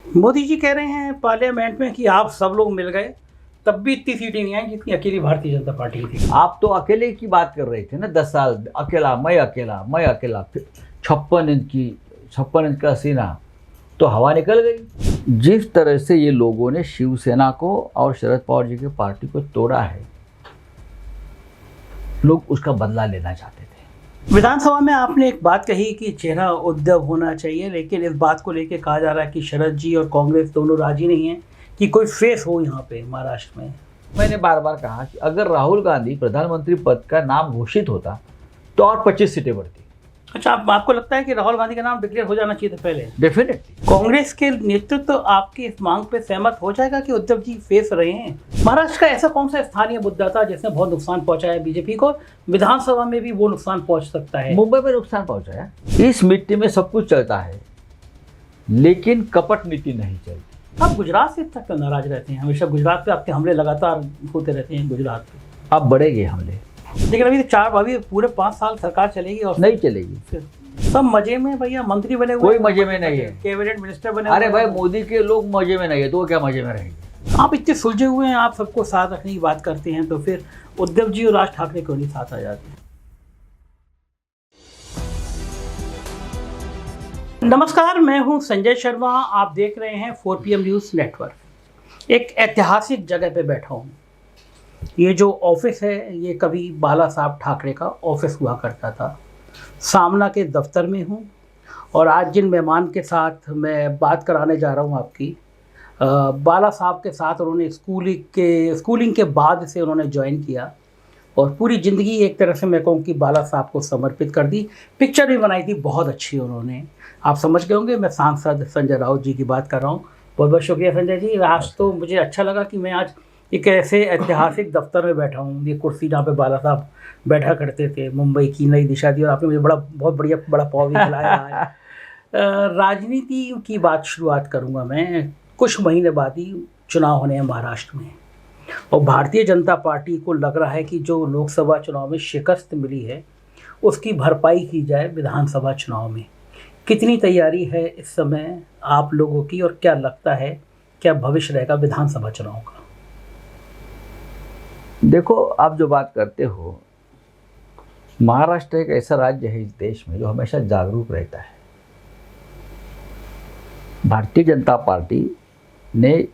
मोदी जी कह रहे हैं पार्लियामेंट में कि आप सब लोग मिल गए तब भी इतनी सीटें नहीं आई जितनी अकेली भारतीय जनता पार्टी की थी। आप तो अकेले की बात कर रहे थे ना, 10 साल अकेला, मैं अकेला, फिर 56 इंच का सीना, तो हवा निकल गई। जिस तरह से ये लोगों ने शिवसेना को और शरद पवार जी की पार्टी को तोड़ा है, लोग उसका बदला लेना चाहते थे। विधानसभा में आपने एक बात कही कि चेहरा उद्धव होना चाहिए, लेकिन इस बात को लेकर कहा जा रहा है कि शरद जी और कांग्रेस दोनों राजी नहीं है कि कोई फेस हो यहाँ पे महाराष्ट्र में। मैंने बार बार कहा कि अगर राहुल गांधी प्रधानमंत्री पद का नाम घोषित होता तो और 25 सीटें बढ़ती। अच्छा, आपको लगता है कि राहुल गांधी का नाम डिक्लेयर हो जाना चाहिए था पहले? डेफिनेटली। कांग्रेस के नेतृत्व तो आपकी इस मांग पे सहमत हो जाएगा कि उद्धव जी फेस रहे हैं? महाराष्ट्र का ऐसा कौन सा स्थानीय मुद्दा था जिसने बहुत नुकसान पहुंचाया बीजेपी को? विधानसभा में भी वो नुकसान पहुंच सकता है। मुंबई में नुकसान पहुंचाया। इस मिट्टी में सब कुछ चलता है, लेकिन कपट नीति नहीं चलती। आप गुजरात से तक नाराज रहते हैं, हमेशा गुजरात पे आपके हमले लगातार होते रहते हैं गुजरात पे। अब बढ़ेंगे हमले, लेकिन अभी पूरे 5 साल सरकार चलेगी और नहीं चलेगी। फिर सब मजे में भैया, मंत्री बने हुए, कोई मजे में नहीं है, कैबिनेट मिनिस्टर बने। अरे भाई, मोदी के लोग मजे में नहीं है तो वो क्या मजे में रहेंगे? आप इतने सुलझे हुए हैं, आप सबको साथ रखने की बात करते हैं, तो फिर उद्धव जी और राज ठाकरे क्यों नहीं साथ आ जाते? नमस्कार, मैं हूं संजय शर्मा, आप देख रहे हैं 4PM न्यूज़ नेटवर्क। एक ऐतिहासिक जगह पे बैठा हूं। ये जो ऑफिस है ये कभी बाला साहब ठाकरे का ऑफिस हुआ करता था। सामना के दफ्तर में हूँ और आज जिन मेहमान के साथ मैं बात कराने जा रहा हूँ आपकी, बाला साहब के साथ उन्होंने स्कूलिंग के बाद से उन्होंने ज्वाइन किया और पूरी ज़िंदगी एक तरह से मैं कहूँ कि बाला साहब को समर्पित कर दी। पिक्चर भी बनाई थी बहुत अच्छी उन्होंने, आप समझ गए होंगे मैं सांसद संजय राउत जी की बात कर रहा हूँ। बहुत बहुत शुक्रिया संजय जी। आज तो मुझे अच्छा लगा कि मैं आज एक ऐसे ऐतिहासिक दफ्तर में बैठा हूँ। ये कुर्सी जहाँ पे बाला साहब बैठा करते थे, मुंबई की नई दिशा दी और आपने मुझे बहुत बड़ा पाव भी खिलाया है। राजनीति की बात शुरुआत करूँगा मैं। कुछ महीने बाद ही चुनाव होने हैं महाराष्ट्र में और भारतीय जनता पार्टी को लग रहा है कि जो लोकसभा चुनाव में शिकस्त मिली है उसकी भरपाई की जाए विधानसभा चुनाव में। कितनी तैयारी है इस समय आप लोगों की और क्या लगता है क्या भविष्य रहेगा विधानसभा चुनाव का? देखो, आप जो बात करते हो, महाराष्ट्र एक ऐसा राज्य है इस देश में जो हमेशा जागरूक रहता है। भारतीय जनता पार्टी ने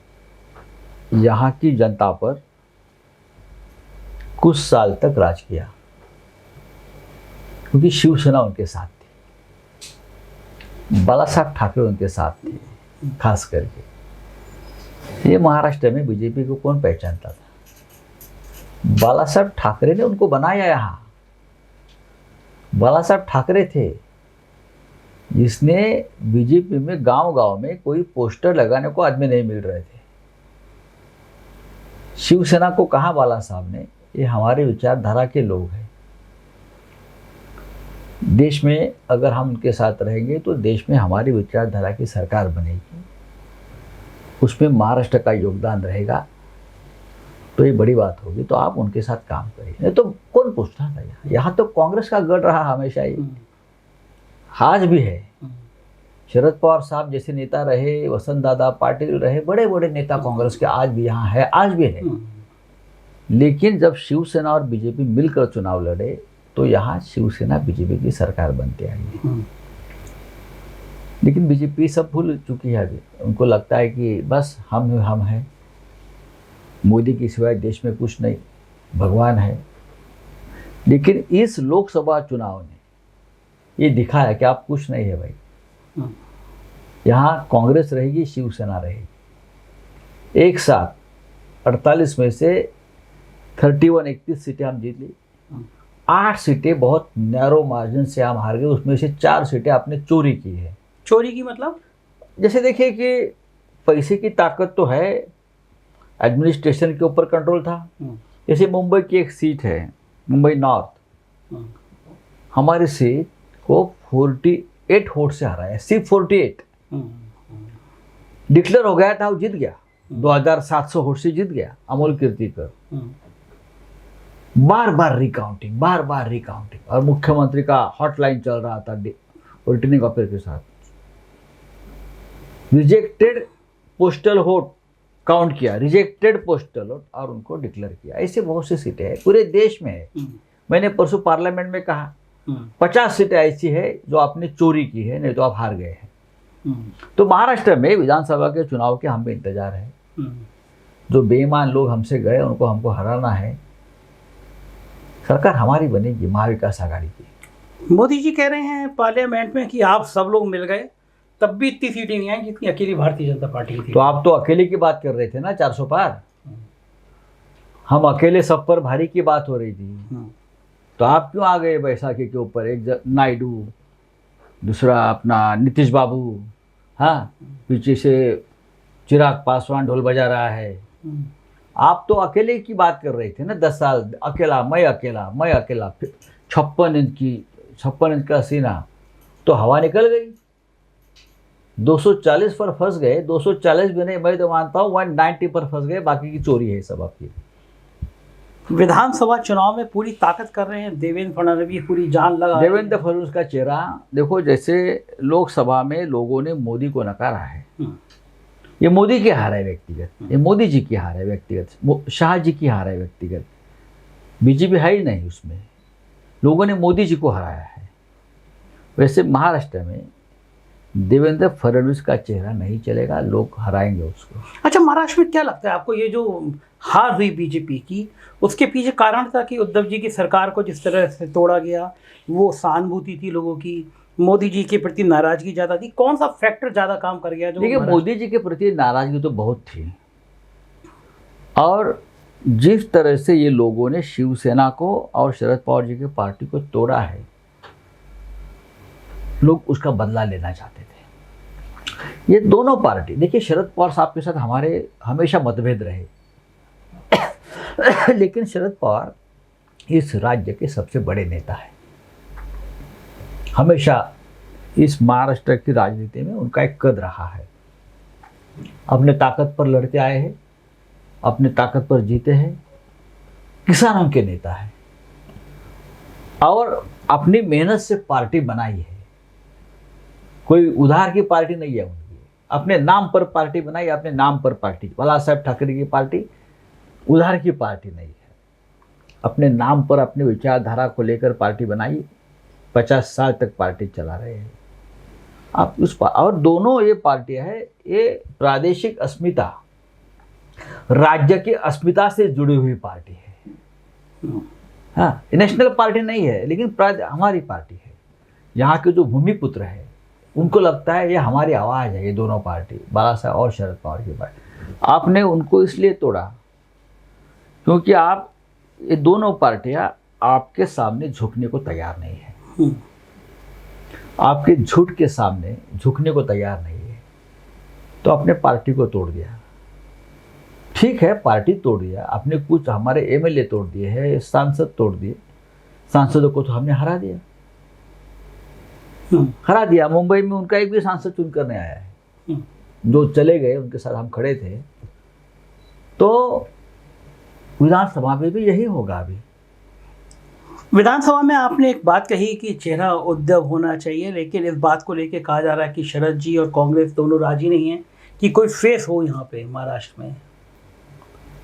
यहाँ की जनता पर कुछ साल तक राज किया क्योंकि शिवसेना उनके साथ थी, बाला साहब ठाकरे उनके साथ थे। खास करके ये महाराष्ट्र में बीजेपी को कौन पहचानता था? बाला साहब ठाकरे ने उनको बनाया। यहाँ बाला साहब ठाकरे थे जिसने बीजेपी में गांव-गांव में कोई पोस्टर लगाने को आदमी नहीं मिल रहे थे। शिवसेना को कहा बाला साहब ने, ये हमारे विचारधारा के लोग हैं, देश में अगर हम उनके साथ रहेंगे तो देश में हमारी विचारधारा की सरकार बनेगी, उसमें महाराष्ट्र का योगदान रहेगा, तो ये बड़ी बात होगी, तो आप उनके साथ काम करिए। नहीं तो कौन पूछता था? यहाँ तो कांग्रेस का गढ़ रहा हमेशा ही, आज भी है। शरद पवार साहब जैसे नेता रहे, वसंत दादा पाटिल रहे, बड़े बड़े नेता कांग्रेस के आज भी यहाँ है, आज भी है। लेकिन जब शिवसेना और बीजेपी मिलकर चुनाव लड़े तो यहाँ शिवसेना बीजेपी की सरकार बनती आई। लेकिन बीजेपी सब भूल चुकी है अभी। उनको लगता है कि बस हम हैं, मोदी की सिवाय देश में कुछ नहीं, भगवान है। लेकिन इस लोकसभा चुनाव ने ये दिखाया कि आप कुछ नहीं है भाई। यहाँ कांग्रेस रहेगी, शिवसेना रहेगी। एक साथ 48 में से 31 सीटें हम जीत ली। 8 सीटें बहुत नैरो मार्जिन से हम हार गए, उसमें से 4 सीटें आपने चोरी की है। चोरी की मतलब? जैसे देखिए कि पैसे की ताकत तो है, एडमिनिस्ट्रेशन के ऊपर कंट्रोल था। जैसे मुंबई की एक सीट है, मुंबई नॉर्थ, हमारी सीट को 48 वोट से हराया है, सिर्फ 48। डिक्लेयर हो गया था, वो जीत गया, 2700 वोट से जीत गया अमोल कीर्तिकर। बार बार रिकाउंटिंग और मुख्यमंत्री का हॉटलाइन चल रहा था रिटर्निंग ऑफिसर के साथ। रिजेक्टेड पोस्टल वोट काउंट किया, रिजेक्टेड पोस्टल वोट, और उनको डिक्लेयर किया। ऐसे बहुत सी सीटें हैं पूरे देश में है। मैंने परसों पार्लियामेंट में कहा 50 सीटें ऐसी है जो आपने चोरी की है, नहीं तो आप हार गए हैं। तो महाराष्ट्र में विधानसभा के चुनाव के हमें इंतजार है। जो बेईमान लोग हमसे गए उनको हमको हराना है। सरकार हमारी बनेगी, महाविकास आघाड़ी की। मोदी जी कह रहे हैं पार्लियामेंट में कि आप सब लोग मिल गए तब भी इतनी सीटें नहीं आई जितनी अकेली भारतीय जनता पार्टी की थी। तो आप तो अकेले की बात कर रहे थे ना, 400 पार। हम अकेले सब पर भारी की बात हो रही थी। तो आप क्यों आ गए बैसाखी के ऊपर? एक नायडू, दूसरा अपना नीतीश बाबू, हाँ, पीछे से चिराग पासवान ढोल बजा रहा है। आप तो अकेले की बात कर रहे थे ना, 10 साल अकेला, मैं अकेला, मैं अकेला। 56 इंच का सीना, तो हवा निकल गई। 240 पर फंस गए। 240 भी नहीं, मैं तो मानता हूँ 190 पर फंस गए। बाकी की चोरी है सब आपकी। विधानसभा चुनाव में पूरी ताकत कर रहे हैं देवेंद्र फडणवीस, पूरी जान लगा। देवेंद्र फडणवीस का चेहरा देखो, जैसे लोकसभा में लोगों ने मोदी को नकारा है। ये मोदी की हार है व्यक्तिगत, ये मोदी जी की हार है व्यक्तिगत, शाह जी की हार है व्यक्तिगत। बीजेपी है ही नहीं उसमें। लोगों ने मोदी जी को हराया है। वैसे महाराष्ट्र में देवेंद्र फडणवीस का चेहरा नहीं चलेगा, लोग हराएंगे उसको। अच्छा, महाराष्ट्र में क्या लगता है आपको, ये जो हार हुई बीजेपी की, उसके पीछे कारण था कि उद्धव जी की सरकार को जिस तरह से तोड़ा गया, वो सहानुभूति थी लोगों की, मोदी जी के प्रति नाराजगी ज़्यादा थी? कौन सा फैक्टर ज़्यादा काम कर गया? जो देखिए, मोदी जी के प्रति नाराजगी तो बहुत थी, और जिस तरह से ये लोगों ने शिवसेना को और शरद पवार जी की पार्टी को तोड़ा है, लोग उसका बदला लेना चाहते थे। ये दोनों पार्टी, देखिए शरद पवार साहब के साथ हमारे हमेशा मतभेद रहे लेकिन शरद पवार इस राज्य के सबसे बड़े नेता है। हमेशा इस महाराष्ट्र की राजनीति में उनका एक कद रहा है। अपने ताकत पर लड़ते आए हैं, अपने ताकत पर जीते हैं। किसानों के नेता है और अपनी मेहनत से पार्टी बनाई है। कोई उधार की पार्टी नहीं है उनकी, अपने नाम पर पार्टी बनाई, अपने नाम पर पार्टी। बाला साहेब ठाकरे की पार्टी उधार की पार्टी नहीं है, अपने नाम पर अपनी विचारधारा को लेकर पार्टी बनाई। 50 साल तक पार्टी चला रहे हैं आप उस और दोनों ये पार्टियां है, ये प्रादेशिक अस्मिता, राज्य की अस्मिता से जुड़ी हुई पार्टी है। हाँ, नेशनल पार्टी नहीं है, लेकिन हमारी पार्टी है। यहाँ के जो भूमिपुत्र है उनको लगता है ये हमारी आवाज़ है। ये दोनों पार्टी, बाला साहब और शरद पवार की पार्टी, आपने उनको इसलिए तोड़ा क्योंकि आप, ये दोनों पार्टियां आपके सामने झुकने को तैयार नहीं है। आपके झूठ के सामने झुकने को तैयार नहीं है, तो अपने पार्टी को तोड़ दिया। ठीक है, पार्टी तोड़ दिया आपने, कुछ हमारे एमएलए तोड़ दिए हैं, सांसद तोड़ दिए। सांसदों को तो हमने हरा दिया, हरा दिया। मुंबई में उनका एक भी सांसद चुनकर नहीं आया है। जो चले गए उनके साथ हम खड़े थे। तो विधानसभा में भी यही होगा। अभी विधानसभा में आपने एक बात कही कि चेहरा उद्धव होना चाहिए, लेकिन इस बात को लेकर कहा जा रहा है कि शरद जी और कांग्रेस दोनों राजी नहीं है कि कोई फेस हो यहाँ पे महाराष्ट्र में।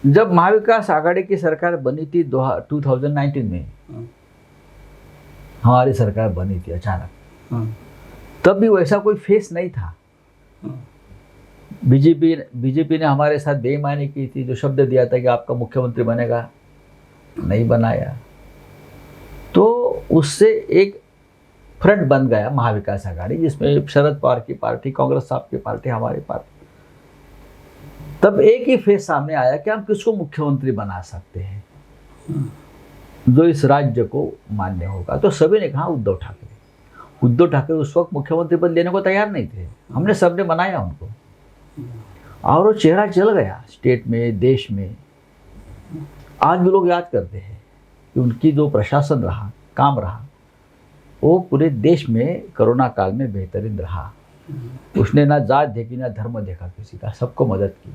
जब महाविकास आघाड़ी की सरकार बनी थी 2019 में, हमारी सरकार बनी थी अचानक, तब भी वैसा कोई फेस नहीं था। बीजेपी ने हमारे साथ बेईमानी की थी। जो शब्द दिया था कि आपका मुख्यमंत्री बनेगा, नहीं बनाया। तो उससे एक फ्रंट बन गया महाविकास आघाड़ी, जिसमें शरद पवार की पार्टी, कांग्रेस साहब की पार्टी, हमारी पार्टी। तब एक ही फेस सामने आया कि हम किसको मुख्यमंत्री बना सकते हैं जो इस राज्य को मान्य होगा। तो सभी ने कहा उद्धव ठाकरे। उद्धव ठाकरे उस वक्त मुख्यमंत्री पद लेने को तैयार नहीं थे। हमने सबने बनाया उनको, और वो चेहरा चल गया स्टेट में, देश में। आज भी लोग याद करते हैं कि उनकी जो प्रशासन रहा, काम रहा, वो पूरे देश में कोरोना काल में बेहतरीन रहा। उसने ना जात देखी ना धर्म देखा किसी का, सबको मदद की।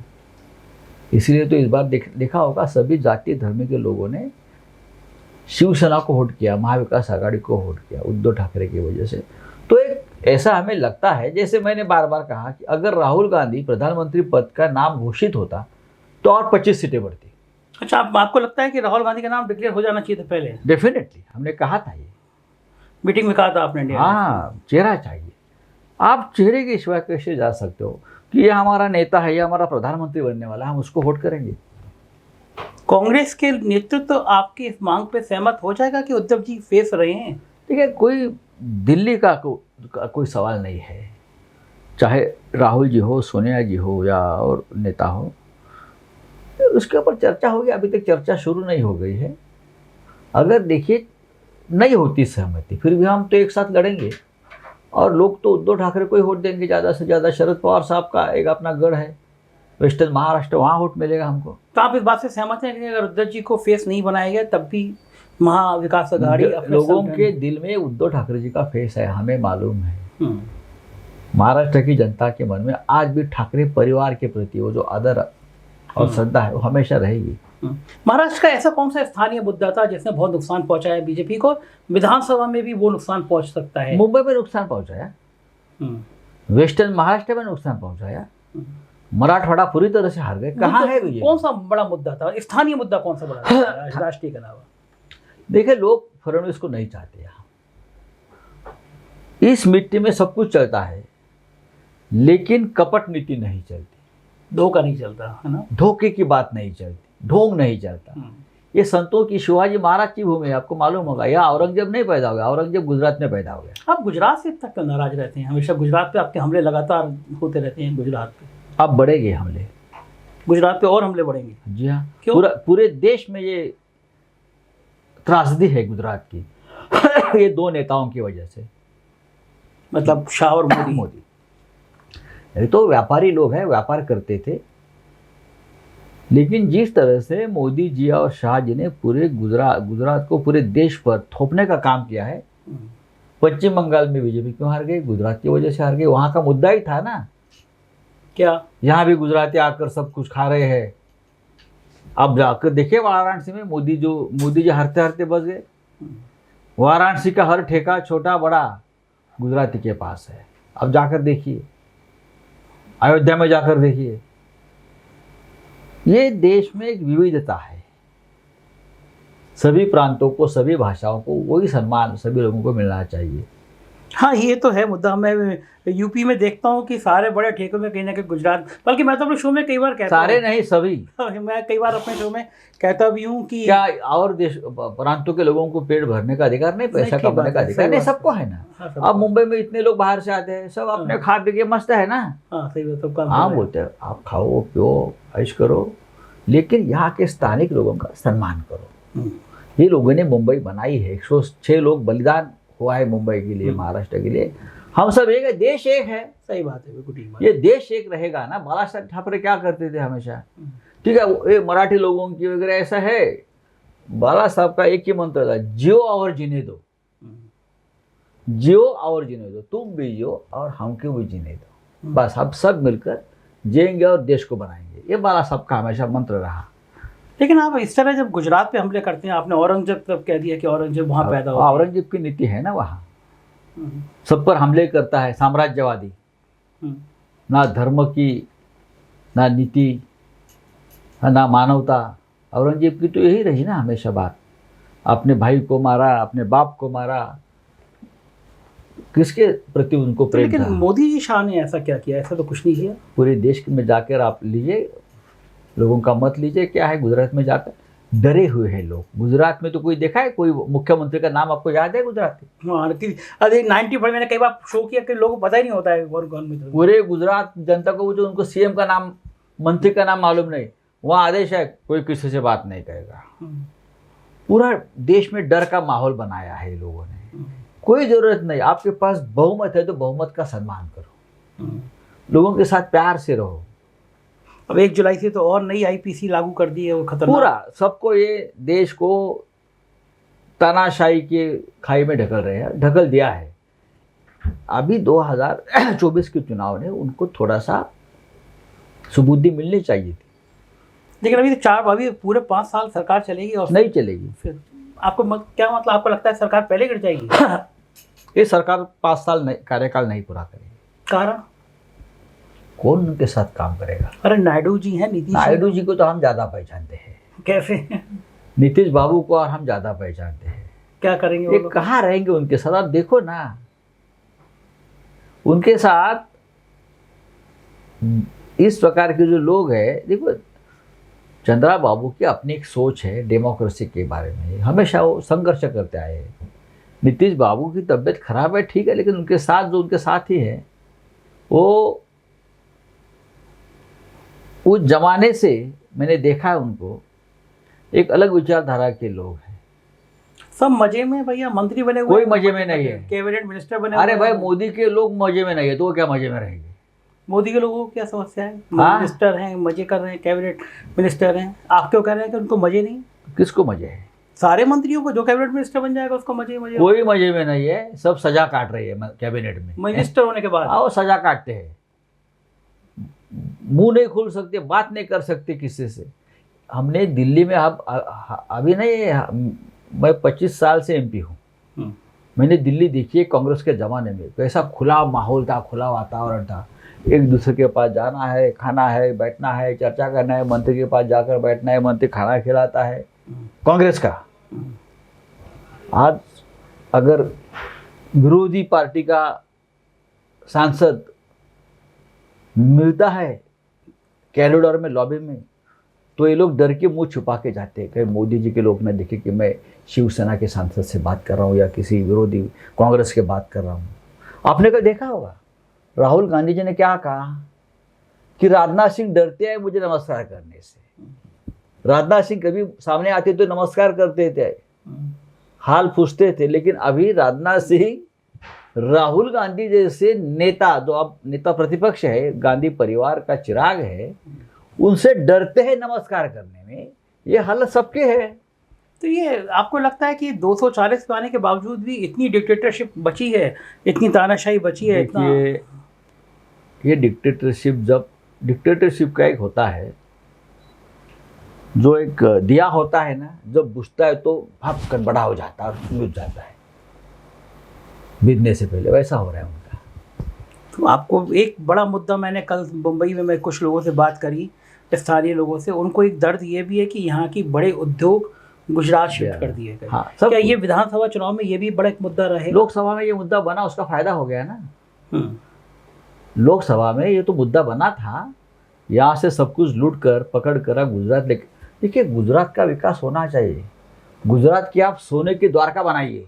इसलिए तो इस बार देखा होगा सभी जातीय धर्म के लोगों ने शिवसेना को वोट किया, महाविकास आघाड़ी को वोट किया उद्धव ठाकरे की वजह से। तो एक ऐसा हमें लगता है, जैसे मैंने बार बार कहा कि अगर राहुल गांधी प्रधानमंत्री पद का नाम घोषित होता तो और 25 सीटें बढ़ती। अच्छा, आपको लगता है कि राहुल गांधी का नाम डिक्लेयर हो जाना चाहिए था पहले? डेफिनेटली, हमने कहा था ये मीटिंग में कहा था आपने इंडिया में। हाँ, चेहरा चाहिए। आप चेहरे के सिवा कैसे जा सकते हो कि ये हमारा नेता है, ये हमारा प्रधानमंत्री बनने वाला है, हम उसको वोट करेंगे। कांग्रेस के नेतृत्व तो आपकी इस मांग पे सहमत हो जाएगा कि उद्धव जी फेस रहे हैं? ठीक है, कोई दिल्ली का कोई सवाल नहीं है, चाहे राहुल जी हो, सोनिया जी हो या और नेता हो, उसके ऊपर चर्चा होगी। अभी तक चर्चा शुरू नहीं हो गई है। अगर देखिए नहीं होती सहमति, फिर भी हम तो एक साथ लड़ेंगे और लोग तो उद्धव ठाकरे को ही वोट देंगे ज़्यादा से ज़्यादा। शरद पवार साहब का एक अपना गढ़ है वेस्टर्न महाराष्ट्र, वहाँ वोट मिलेगा हमको। तो आप इस बात से सहमत हैं कि अगर उद्धव जी को फेस नहीं बनाया गया तब भी महाविकास अघाड़ी लोगों के दिल में उद्धव ठाकरे जी का फेस है, हमें मालूम है। महाराष्ट्र की जनता के मन में आज भी ठाकरे परिवार के प्रति वो जो आदर और श्रद्धा है वो हमेशा रहेगी। महाराष्ट्र का ऐसा कौन सा स्थानीय मुद्दा था जिसने बहुत नुकसान पहुंचाया बीजेपी को? विधानसभा में भी वो नुकसान पहुंच सकता है। मुंबई में नुकसान पहुंचाया, वेस्टर्न महाराष्ट्र में नुकसान पहुंचाया, मराठवाड़ा पूरी तरह से हार गए। कहाँ है बीजेपी? कौन सा बड़ा मुद्दा था, स्थानीय मुद्दा कौन सा बड़ा था राष्ट्रीय के अलावा? देखिए, लोग फडणवीस को नहीं चाहते। यहाँ इस मिट्टी में सब कुछ चलता है, लेकिन कपट नीति नहीं चलती, धोखा नहीं चलता है ना, धोखे की बात नहीं चलती, ढोंग नहीं चलता। ये संतों की, शिवाजी महाराज की भूमि है, आपको मालूम होगा। यहाँ औरंगजेब नहीं पैदा हो गया, औरंगजेब गुजरात में पैदा हो गया। आप गुजरात से तक नाराज रहते हैं, हमेशा गुजरात पे आपके हमले लगातार होते रहते हैं। गुजरात पे अब बढ़ेंगे हमले, गुजरात पे और हमले बढ़ेंगे। जी हाँ, क्यों? पूरे देश में ये त्रासदी है गुजरात की ये दो नेताओं की वजह से, मतलब शाह और मोदी। ये तो व्यापारी लोग हैं, व्यापार करते थे, लेकिन जिस तरह से मोदी जी और शाह जी ने पूरे गुजरात को पूरे देश पर थोपने का काम किया है। पश्चिम बंगाल में बीजेपी क्यों हार गई? गुजरात की वजह से हार गई। वहाँ का मुद्दा ही था ना, क्या यहाँ भी गुजराती आकर सब कुछ खा रहे हैं। अब जाकर देखिए वाराणसी में मोदी जी हारते हारते बच गए। वाराणसी का हर ठेका छोटा बड़ा गुजराती के पास है। अब जाकर देखिए, अयोध्या में जाकर देखिए, ये देश में एक विविधता है। सभी प्रांतों को, सभी भाषाओं को वही सम्मान सभी लोगों को मिलना चाहिए। हाँ, ये तो है मुद्दा। मैं यूपी में देखता हूँ कि सारे बड़े ठेकों में कहीं ना कहीं गुजरात, बल्कि मैं तो अपने शो में कई बार कहता हूँ, सारे नहीं सभी, मैं कई बार अपने शो में कहता भी हूँ कि क्या और देश प्रांतों के लोगों को पेट भरने का अधिकार नहीं, पैसा कमाने का अधिकार नहीं? सबको है ना। अब मुंबई में इतने लोग बाहर से आते हैं, सब अपने खा पी के मस्त है ना। हाँ, सही बात, सबका हाँ, बोलते हैं आप खाओ पियो ऐश करो, लेकिन यहाँ के स्थानिक लोगों का सम्मान करो। ये लोगों ने मुंबई बनाई है, 106 लोग बलिदान हुआ है मुंबई के लिए, महाराष्ट्र के लिए। हम सब एक है, देश एक है। सही बात है, बिल्कुल ठीक बात। ये देश एक रहेगा ना। बाला साहब ठाकरे क्या करते थे हमेशा? ठीक है, ये मराठी लोगों की वगैरह ऐसा है, बाला साहब का एक ही मंत्र था, जियो और जीने दो, जियो और जीने दो, तुम भी जियो और हमको भी जीने दो, बस हम सब मिलकर जिएंगे और देश को बनाएंगे। ये बाला साहब का हमेशा मंत्र रहा। लेकिन आप इस तरह जब गुजरात पे हमले करते हैं, आपने औरंगजेब तब कह दिया कि औरंगजेब वहाँ पैदा हुआ। औरंगजेब की नीति है ना, वहाँ सब पर हमले करता है, साम्राज्यवादी, ना धर्म की, ना नीति, ना मानवता। औरंगजेब की तो यही रही ना हमेशा बात, अपने भाई को मारा, अपने बाप को मारा, किसके प्रति उनको प्रेम था? लेकिन मोदी जी शाह ने ऐसा क्या किया? ऐसा तो कुछ नहीं किया। पूरे देश में जाकर आप लीजिए, लोगों का मत लीजिए, क्या है गुजरात में जाकर डरे हुए हैं लोग। गुजरात में तो कोई देखा है, कोई मुख्यमंत्री का नाम आपको याद है गुजरात के? अरे 95 मैंने कई बार शो किया कि लोगों को पता ही नहीं होता है कौन में। पूरे गुजरात जनता को जो उनको सीएम का नाम, मंत्री का नाम मालूम नहीं, वहाँ आदेश है कोई किसी से बात नहीं करेगा। पूरा देश में डर का माहौल बनाया है लोगों ने। कोई जरूरत नहीं, आपके पास बहुमत है तो बहुमत का सम्मान करो, लोगों के साथ प्यार से रहो। अब 1 जुलाई से तो और नई आईपीसी लागू कर दी है, वो खतरनाक। पूरा सबको, ये देश को तानाशाही के खाई में ढकल दिया है। अभी 2024 के चुनाव ने उनको थोड़ा सा सुबुद्धि मिलनी चाहिए थी। लेकिन अभी पूरे 5 साल सरकार चलेगी और नहीं चलेगी। फिर आपको क्या मतलब, आपको लगता है सरकार पहले गिर जाएगी? ये सरकार 5 साल कार्यकाल नहीं पूरा करेगी। कारण? कौन उनके साथ काम करेगा? अरे नायडू जी हैं, नीतीश नायडू जी को तो हम ज़्यादा पहचानते हैं। कैसे? नीतीश बाबू को और हम ज़्यादा पहचानते हैं। क्या करेंगे वो ये लोग? कहाँ रहेंगे उनके साथ? आप देखो ना, उनके साथ इस प्रकार के जो लोग हैं, देखो चंद्रा बाबू की अपनी एक सोच है डेमोक्रेसी के बारे में, हमेशा वो संघर्ष करते आए हैं। नीतीश बाबू की तबीयत खराब है, ठीक है, लेकिन उनके साथ जो उनके साथी हैं वो उस जमाने से मैंने देखा है उनको, एक अलग विचारधारा के लोग हैं। सब मजे में भैया, मंत्री बने हुए कोई हैं, मजे में नहीं है। कैबिनेट मिनिस्टर बने अरे हुए भाई हैं। मोदी के लोग मजे में नहीं है तो वो क्या मजे में रहेंगे? मोदी के लोगों को क्या समस्या है? हाँ? मिनिस्टर हैं, मजे कर रहे हैं, कैबिनेट मिनिस्टर हैं। आप क्यों कह रहे हैं कि उनको मजे नहीं? किसको मजे है? सारे मंत्रियों को, जो कैबिनेट मिनिस्टर बन जाएगा उसको मजे ही मजे। कोई मजे में नहीं है, सब सजा काट रही है कैबिनेट में। मिनिस्टर होने के बाद वो सजा काटते हैं, मुंह नहीं खोल सकते, बात नहीं कर सकते किसी से। हमने दिल्ली में अभी नहीं, मैं 25 साल से एमपी हूँ। मैंने दिल्ली देखी है कांग्रेस के ज़माने में, कैसा खुला माहौल था, खुला वातावरण था। एक दूसरे के पास जाना है, खाना है, बैठना है, चर्चा करना है, मंत्री के पास जाकर बैठना है, मंत्री खाना खिलाता है। कांग्रेस का आज अगर विरोधी पार्टी का सांसद मिलता है कॉरिडोर में, लॉबी में, तो ये लोग डर के मुंह छुपा के जाते हैं, कहीं मोदी जी के लोग न देखे कि मैं शिवसेना के सांसद से बात कर रहा हूँ या किसी विरोधी कांग्रेस के बात कर रहा हूँ। आपने कभी देखा होगा राहुल गांधी जी ने क्या कहा कि राजनाथ सिंह डरते हैं मुझे नमस्कार करने से। राजनाथ सिंह कभी सामने आते तो नमस्कार करते थे, हाल पूछते थे, लेकिन अभी राजनाथ सिंह राहुल गांधी जैसे नेता, जो अब नेता प्रतिपक्ष है, गांधी परिवार का चिराग है, उनसे डरते हैं नमस्कार करने में। ये हालत सबके है। तो ये आपको लगता है कि 240 पे आने के बावजूद भी इतनी डिक्टेटरशिप बची है, इतनी तानाशाही बची है? देखिए, ये डिक्टेटरशिप का एक होता है, जो एक दिया होता है ना, जब बुझता है तो भाप कर बड़ा हो जाता है और बुझ जाता है बुझने से पहले। वैसा हो रहा है उनका। तो आपको एक बड़ा मुद्दा, मैंने कल मुंबई में मैं कुछ लोगों से बात करी, स्थानीय लोगों से, उनको एक दर्द ये भी है कि यहाँ की बड़े उद्योग गुजरात शिफ्ट कर दिए गए। हाँ, क्या ये विधानसभा चुनाव में ये भी बड़ा एक मुद्दा रहे? लोकसभा में ये मुद्दा बना, उसका फायदा हो गया ना। लोकसभा में ये तो मुद्दा बना था, यहाँ से सब कुछ लूट कर पकड़ कर गुजरात लेके। देखिए, गुजरात का विकास होना चाहिए। गुजरात की आप सोने की द्वारका बनाइए,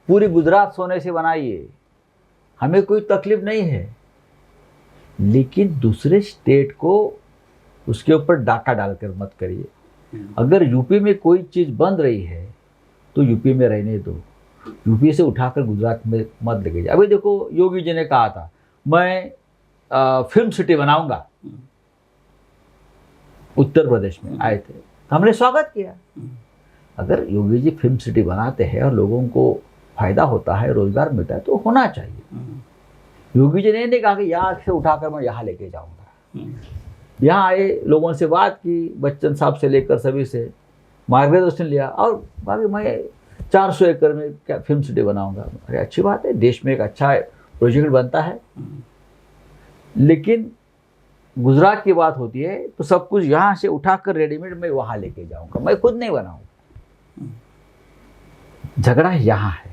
पूरी गुजरात सोने से बनाइए, हमें कोई तकलीफ नहीं है, लेकिन दूसरे स्टेट को उसके ऊपर डाका डालकर मत करिए। अगर यूपी में कोई चीज़ बन रही है तो यूपी में रहने दो, यूपी से उठाकर गुजरात में मत लेके जाए। अभी देखो, योगी जी ने कहा था मैं फिल्म सिटी बनाऊंगा, उत्तर प्रदेश में आए थे, हमने स्वागत किया। अगर योगी जी फिल्म सिटी बनाते हैं और लोगों को फायदा होता है, रोजगार मिलता है, तो होना चाहिए। योगी जी ने नहीं कहा कि यहाँ से उठाकर मैं यहाँ लेके जाऊंगा। यहाँ आए, लोगों से बात की, बच्चन साहब से लेकर सभी से मार्गदर्शन लिया, और बाकी मैं 400 एकड़ में क्या फिल्म सिटी बनाऊंगा। अरे अच्छी बात है, देश में एक अच्छा प्रोजेक्ट बनता है, लेकिन गुजरात की बात होती है तो सब कुछ यहाँ से उठाकर रेडीमेड मैं वहाँ लेके जाऊंगा, मैं खुद नहीं बनाऊंगा। झगड़ा यहाँ है।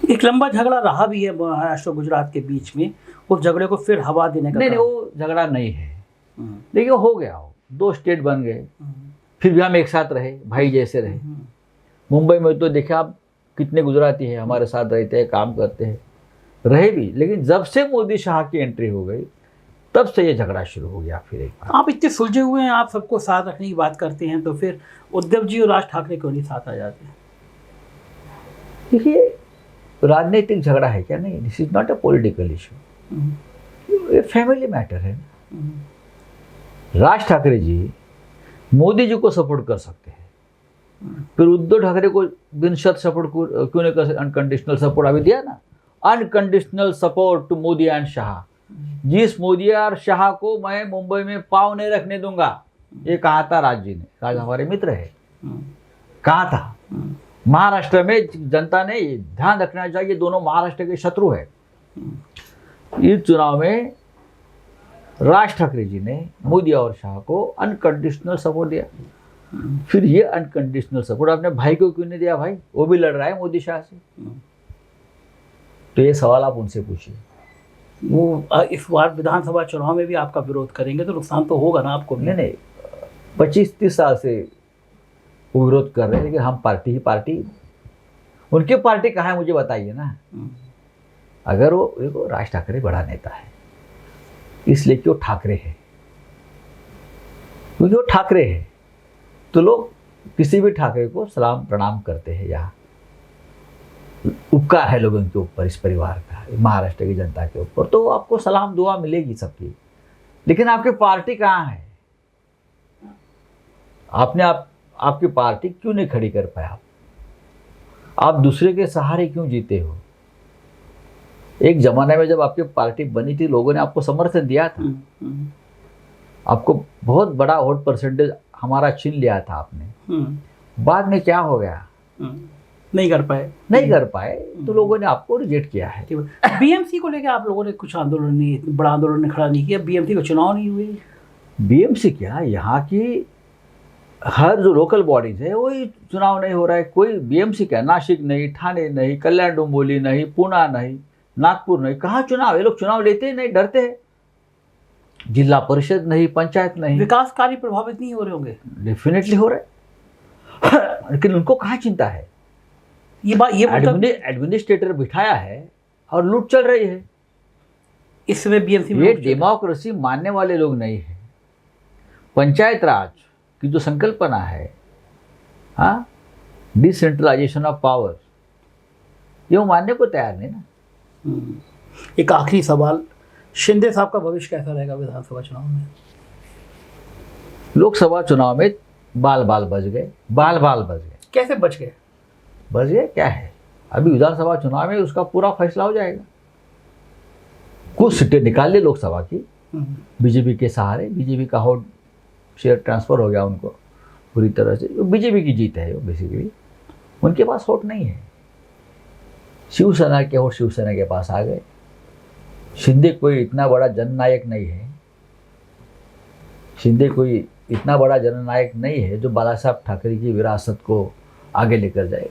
एक लंबा झगड़ा रहा भी है महाराष्ट्र और गुजरात के बीच में, उस झगड़े को फिर हवा देने का नहीं, वो झगड़ा नहीं है, देखिए हो गया, हो 2 स्टेट बन गए, फिर भी हम एक साथ रहे, भाई जैसे रहे। मुंबई में तो देखा आप, कितने गुजराती हैं हमारे साथ रहते हैं, काम करते हैं, रहे भी। लेकिन जब से मोदी शाह की एंट्री हो गई, तब से ये झगड़ा शुरू हो गया फिर एक बार। आप इतने सुलझे हुए हैं, आप सबको साथ रखने की बात करते हैं, तो फिर उद्धव जी और राज ठाकरे क्यों नहीं साथ आ जाते? देखिए, राजनीतिक झगड़ा है क्या? नहीं, this is not a political issue, ये फैमिली मैटर है। राज ठाकरे जी मोदी जी को सपोर्ट कर सकते हैं, फिर उद्धव ठाकरे को बिन शर्त सपोर्ट क्यों नहीं कर सकते? अनकंडीशनल सपोर्ट अभी दिया ना, unconditional support to Modi and Shah. जिस मोदी और शाह को मैं मुंबई में पाँव नहीं रखने दूंगा, ये कहा था राज जी ने। राज हमारे मित्र है, कहा था, महाराष्ट्र में जनता ने ध्यान रखना चाहिए, दोनों महाराष्ट्र के शत्रु है। इस चुनाव में राज ठाकरे जी ने मोदी और शाह को अनकंडीशनल सपोर्ट दिया। फिर ये अनकंडीशनल सपोर्ट अपने भाई को क्यों नहीं दिया? भाई वो भी लड़ रहा है मोदी शाह से। तो ये सवाल आप उनसे पूछिए। वो इस बार विधानसभा चुनाव में भी आपका विरोध करेंगे तो नुकसान तो होगा ना आपको भी? नहीं, 25-30 साल से वो विरोध कर रहे हैं, लेकिन हम पार्टी ही पार्टी। उनकी पार्टी कहाँ है मुझे बताइए ना। अगर वो देखो, राज ठाकरे बड़ा नेता है इसलिए कि वो ठाकरे है, क्योंकि वो ठाकरे है तो लोग किसी भी ठाकरे को सलाम प्रणाम करते हैं। यहाँ उपकार है लोगों के ऊपर, इस परिवार का, महाराष्ट्र की जनता के ऊपर, तो आपको सलाम दुआ मिलेगी सबकी। लेकिन आपकी पार्टी कहाँ है? आपकी पार्टी क्यों नहीं खड़ी कर पाया? आप दूसरे के सहारे क्यों जीते हो? एक जमाने में जब आपकी पार्टी बनी थी, लोगों ने आपको समर्थन दिया था, आपको बहुत बड़ा वोट परसेंटेज हमारा छीन लिया था आपने। बाद में क्या हो गया? नहीं कर पाए तो लोगों ने आपको रिजेक्ट किया है। बीएमसी को लेकर आप लोगों ने कुछ आंदोलन नहीं, बड़ा आंदोलन खड़ा नहीं किया? बीएमसी को चुनाव नहीं हुए? बीएमसी क्या, यहाँ की हर जो लोकल बॉडीज है वही चुनाव नहीं हो रहा है। कोई बीएमसी क्या, नासिक नहीं, ठाणे नहीं, कल्याण डोंबिवली नहीं, पुणे नहीं, नागपुर नहीं, कहाँ चुनाव? ये लोग चुनाव लेते ही नहीं, डरते हैं। जिला परिषद नहीं, पंचायत नहीं। विकास कार्य प्रभावित नहीं हो रहे होंगे? डेफिनेटली हो रहे लेकिन उनको कहाँ चिंता है? ये एडमिनिस्ट्रेटर बिठाया है और लूट चल रही है। इस समय बीएमसी में ये डेमोक्रेसी मानने वाले लोग नहीं है। पंचायत राज की जो संकल्पना है, हाँ, डिसेंट्रलाइजेशन ऑफ पावर, ये वो मानने को तैयार नहीं ना। एक आखिरी सवाल, शिंदे साहब का भविष्य कैसा रहेगा विधानसभा चुनाव में? लोकसभा चुनाव में बाल बच गए। कैसे बच गए? क्या है, अभी विधानसभा चुनाव में उसका पूरा फैसला हो जाएगा। कुछ सीटें निकाल ली लोकसभा की बीजेपी के सहारे। बीजेपी का वोट शेयर ट्रांसफर हो गया उनको पूरी तरह से। बीजेपी की जीत है वो, बेसिकली उनके पास वोट नहीं है। शिवसेना के वोट शिवसेना के पास आ गए। शिंदे कोई इतना बड़ा जननायक नहीं है। जो बाला साहब ठाकरे की विरासत को आगे लेकर जाए।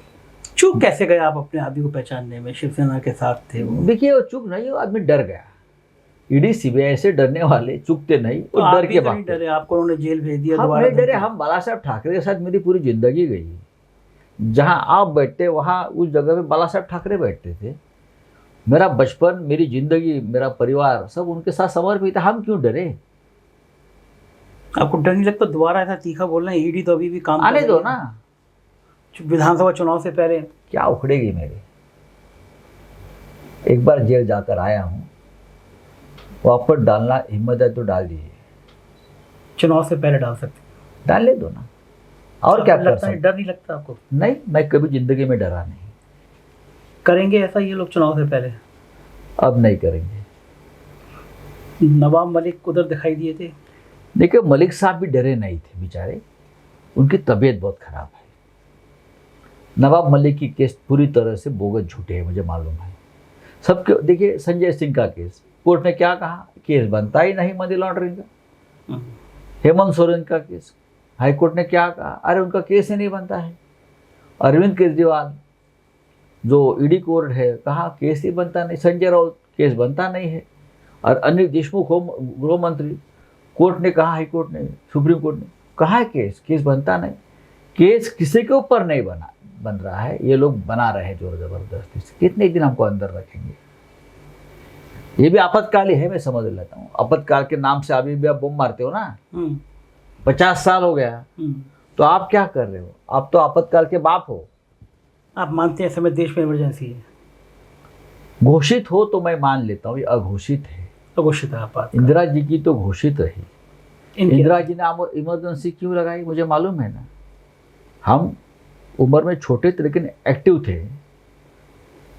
चूक कैसे गए आप अपने आदमी को पहचानने में? शिवसेना के साथ थे वो। देखिए, वो चूक नहीं, वो आदमी डर गया। ईडी सीबीआई से डरने वाले चूकते नहीं, वो डर के भागते। डरे, आपको उन्होंने जेल भेज दिया? हम नहीं डरे। हम बाला साहब ठाकरे के साथ मेरी पूरी जिंदगी गई। जहाँ आप बैठते वहाँ उस जगह पे बाला साहब ठाकरे बैठते थे। मेरा बचपन, मेरी जिंदगी, मेरा परिवार सब उनके साथ समर्पित है। हम क्यों डरे? आपको डर नहीं लगता दोबारा ऐसा तीखा बोलना है? ईडी तो अभी भी काम आने दो ना। विधानसभा चुनाव से पहले क्या उखड़ेगी मेरी? एक बार जेल जाकर आया हूँ, वापस डालना हिम्मत है तो डाल दीजिए। चुनाव से पहले डाल सकते? डालने दो ना। और क्या कर सकते? डर नहीं लगता आपको? नहीं, मैं कभी जिंदगी में डरा नहीं। करेंगे ऐसा ये लोग चुनाव से पहले? अब नहीं करेंगे। नवाब मलिक उधर दिखाई दिए थे। देखिए, मलिक साहब भी डरे नहीं थे बेचारे, उनकी तबीयत बहुत खराब है। नवाब मलिक की केस पूरी तरह से बोगस झूठे है, मुझे मालूम है सबके। देखिए, संजय सिंह का केस, कोर्ट ने क्या कहा? केस बनता ही नहीं मनी लॉन्ड्रिंग का। हेमंत सोरेन का केस, हाई कोर्ट ने क्या कहा? अरे उनका केस ही नहीं बनता है। अरविंद केजरीवाल जो ईडी कोर्ट है, कहा केस ही बनता नहीं। संजय राउत, केस बनता नहीं है। और अनिल देशमुख गृह मंत्री, कोर्ट ने कहा, हाई कोर्ट ने, सुप्रीम कोर्ट ने कहा है केस बनता नहीं। केस किसी के ऊपर नहीं बन रहा है, ये लोग बना रहे हैं जोर जबरदस्ती से। कितने दिन हमको अंदर रखेंगे? ये भी आपातकाल ही है, मैं समझ लेता हूँ। आपातकाल के नाम से अभी भी आप बम मारते हो ना। 50 साल हो गया, तो आप क्या कर रहे हो? आप तो आपातकाल के बाप हो। आप मानते हैं समय देश में इमरजेंसी है? घोषित हो तो मैं मान लेता हूँ, ये अघोषित है। अघोषित है। इंदिरा जी की तो घोषित रही। इंदिरा जी ने इमरजेंसी क्यों लगाई मुझे मालूम है ना। हम उम्र में छोटे थे लेकिन एक्टिव थे।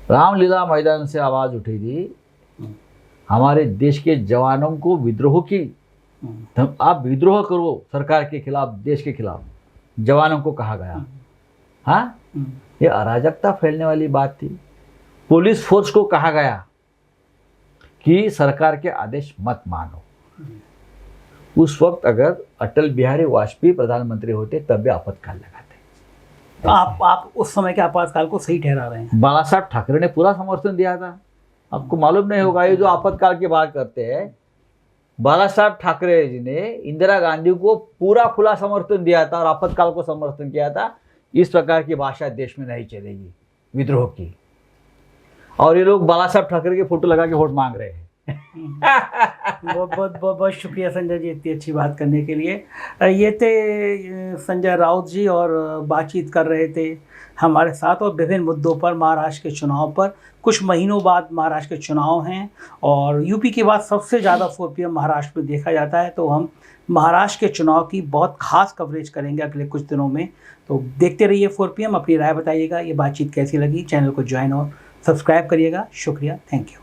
रामलीला मैदान से आवाज़ उठी थी, हमारे देश के जवानों को विद्रोह की, आप विद्रोह करो सरकार के खिलाफ, देश के खिलाफ, जवानों को कहा गया। हाँ, ये अराजकता फैलने वाली बात थी। पुलिस फोर्स को कहा गया कि सरकार के आदेश मत मानो। उस वक्त अगर अटल बिहारी वाजपेयी प्रधानमंत्री होते तब भी आपातकाल लगाते। तो आप उस समय के आपातकाल को सही ठहरा रहे हैं। बाला साहब ठाकरे ने पूरा समर्थन दिया था। आपको मालूम नहीं होगा, ये जो आपातकाल की बात करते हैं, बाला साहब ठाकरे जी ने इंदिरा गांधी को पूरा खुला समर्थन दिया था और आपातकाल को समर्थन किया था। इस प्रकार की भाषा देश में नहीं चलेगी विद्रोह की। और ये लोग बाला साहब ठाकरे के फोटो लगा के वोट मांग रहे हैं। बहुत शुक्रिया संजय जी इतनी अच्छी बात करने के लिए। ये थे संजय राउत जी और बातचीत कर रहे थे हमारे साथ और विभिन्न मुद्दों पर, महाराष्ट्र के चुनाव पर। कुछ महीनों बाद महाराष्ट्र के चुनाव हैं और यूपी के बाद सबसे ज़्यादा 4PM महाराष्ट्र में देखा जाता है। तो हम महाराष्ट्र के चुनाव की बहुत खास कवरेज करेंगे अगले कुछ दिनों में। तो देखते रहिए 4PM। अपनी राय बताइएगा, ये बातचीत कैसी लगी। चैनल को ज्वाइन और सब्सक्राइब करिएगा। शुक्रिया, थैंक यू।